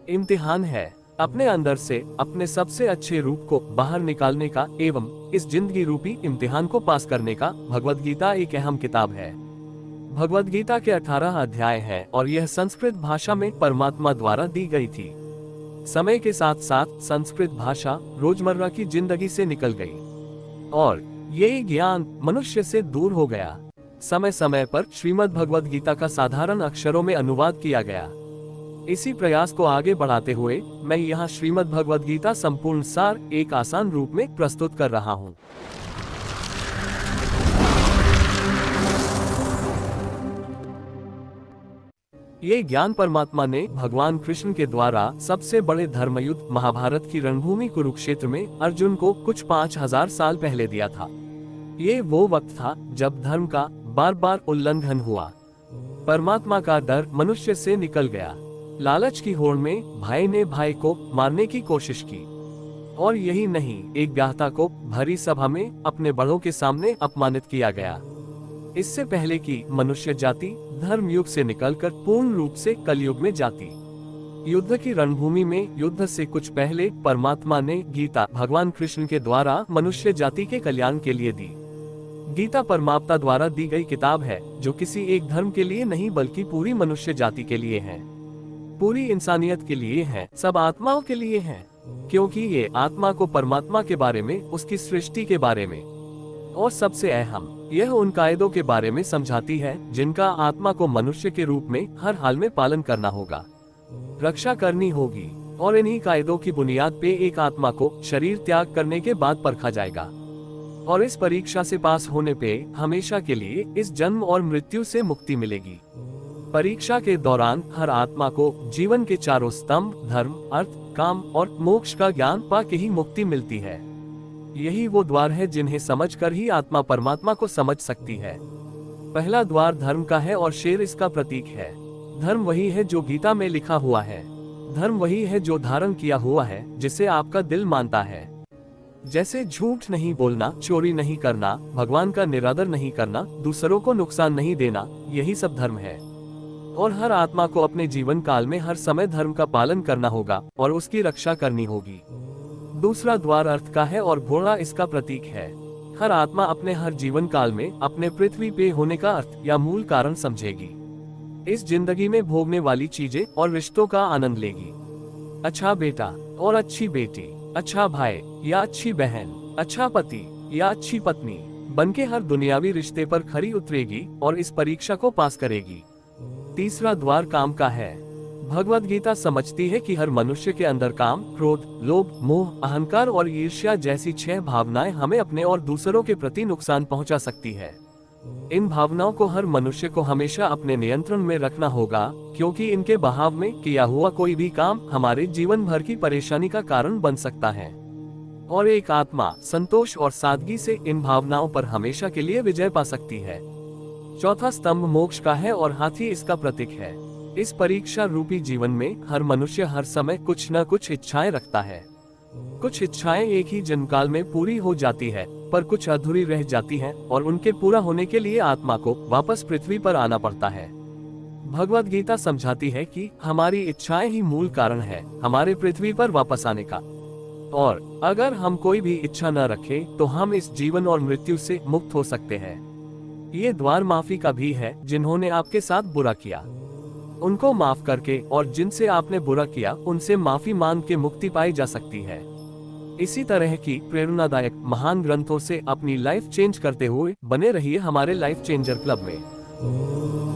इम्तिहान है अपने अंदर से अपने सबसे अच्छे रूप को बाहर निकालने का एवं इस जिंदगी रूपी इम्तिहान को पास करने का। भगवद गीता एक अहम किताब है। भगवद गीता के 18 अध्याय हैं और यह संस्कृत भाषा में परमात्मा द्वारा दी गई थी। समय के साथ साथ संस्कृत भाषा रोजमर्रा की जिंदगी से निकल गई और यही ज्ञान मनुष्य से दूर हो गया। समय समय पर श्रीमद् भगवद गीता का साधारण अक्षरों में अनुवाद किया गया। इसी प्रयास को आगे बढ़ाते हुए मैं यहाँ श्रीमद् भगवद गीता संपूर्ण सार एक आसान रूप में प्रस्तुत कर रहा हूँ। ये ज्ञान परमात्मा ने भगवान कृष्ण के द्वारा सबसे बड़े धर्मयुद्ध महाभारत की रणभूमि कुरुक्षेत्र में अर्जुन को कुछ 5000 साल पहले दिया था। ये वो वक्त था जब धर्म का बार बार उल्लंघन हुआ। परमात्मा का डर मनुष्य से निकल गया। लालच की होड़ में भाई ने भाई को मारने की कोशिश की और यही नहीं, एक ब्याहता को भरी सभा में अपने बड़ों के सामने अपमानित किया गया। इससे पहले कि मनुष्य जाति धर्म युग से निकलकर पूर्ण रूप से कलयुग में जाती। युद्ध की रणभूमि में युद्ध से कुछ पहले परमात्मा ने गीता भगवान कृष्ण के द्वारा मनुष्य जाति के कल्याण के लिए दी। गीता परमात्मा द्वारा दी गई किताब है जो किसी एक धर्म के लिए नहीं बल्कि पूरी मनुष्य जाति के लिए है, पूरी इंसानियत के लिए है, सब आत्माओं के लिए है। क्योंकि ये आत्मा को परमात्मा के बारे में, उसकी सृष्टि के बारे में और सबसे अहम यह उन कायदों के बारे में समझाती है जिनका आत्मा को मनुष्य के रूप में हर हाल में पालन करना होगा, रक्षा करनी होगी। और इन्हीं कायदों की बुनियाद पे एक आत्मा को शरीर त्याग करने के बाद परखा जाएगा और इस परीक्षा से पास होने पे हमेशा के लिए इस जन्म और मृत्यु से मुक्ति मिलेगी। परीक्षा के दौरान हर आत्मा को जीवन के चारों स्तंभ धर्म, अर्थ, काम और मोक्ष का ज्ञान पाके ही मुक्ति मिलती है। यही वो द्वार है जिन्हें समझकर ही आत्मा परमात्मा को समझ सकती है। पहला द्वार धर्म का है और शेर इसका प्रतीक है। धर्म वही है जो गीता में लिखा हुआ है। धर्म वही है जो धारण किया हुआ है, जिसे आपका दिल मानता है। जैसे झूठ नहीं बोलना, चोरी नहीं करना, भगवान का निरादर नहीं करना, दूसरों को नुकसान नहीं देना, यही सब धर्म है। और हर आत्मा को अपने जीवन काल में हर समय धर्म का पालन करना होगा और उसकी रक्षा करनी होगी। दूसरा द्वार अर्थ का है और घोड़ा इसका प्रतीक है। हर आत्मा अपने हर जीवन काल में अपने पृथ्वी पे होने का अर्थ या मूल कारण समझेगी। इस जिंदगी में भोगने वाली चीजें और रिश्तों का आनंद लेगी। अच्छा बेटा और अच्छी बेटी, अच्छा भाई या अच्छी बहन, अच्छा पति या अच्छी पत्नी बनके हर दुनियावी रिश्ते पर खरी उतरेगी और इस परीक्षा को पास करेगी। तीसरा द्वार काम का है। भगवद गीता समझती है कि हर मनुष्य के अंदर काम, क्रोध, लोभ, मोह, अहंकार और ईर्ष्या जैसी 6 भावनाएं हमें अपने और दूसरों के प्रति नुकसान पहुंचा सकती है। इन भावनाओं को हर मनुष्य को हमेशा अपने नियंत्रण में रखना होगा, क्योंकि इनके बहाव में किया हुआ कोई भी काम हमारे जीवन भर की परेशानी का कारण बन सकता है। और एक आत्मा संतोष और सादगी से इन भावनाओं पर हमेशा के लिए विजय पा सकती है। चौथा स्तंभ मोक्ष का है और हाथी इसका प्रतीक है। इस परीक्षा रूपी जीवन में हर मनुष्य हर समय कुछ न कुछ इच्छाएं रखता है। कुछ इच्छाएं एक ही जन्मकाल में पूरी हो जाती है, पर कुछ अधूरी रह जाती हैं और उनके पूरा होने के लिए आत्मा को वापस पृथ्वी पर आना पड़ता है। भगवद गीता समझाती है कि हमारी इच्छाएं ही मूल कारण है हमारे पृथ्वी पर वापस आने का, और अगर हम कोई भी इच्छा न रखें तो हम इस जीवन और मृत्यु से मुक्त हो सकते हैं। ये द्वार माफी का भी है। जिन्होंने आपके साथ बुरा किया उनको माफ करके और जिनसे आपने बुरा किया उनसे माफी मांग के मुक्ति पाई जा सकती है। इसी तरह की प्रेरणादायक महान ग्रंथों से अपनी लाइफ चेंज करते हुए बने रहिए हमारे लाइफ चेंजर क्लब में।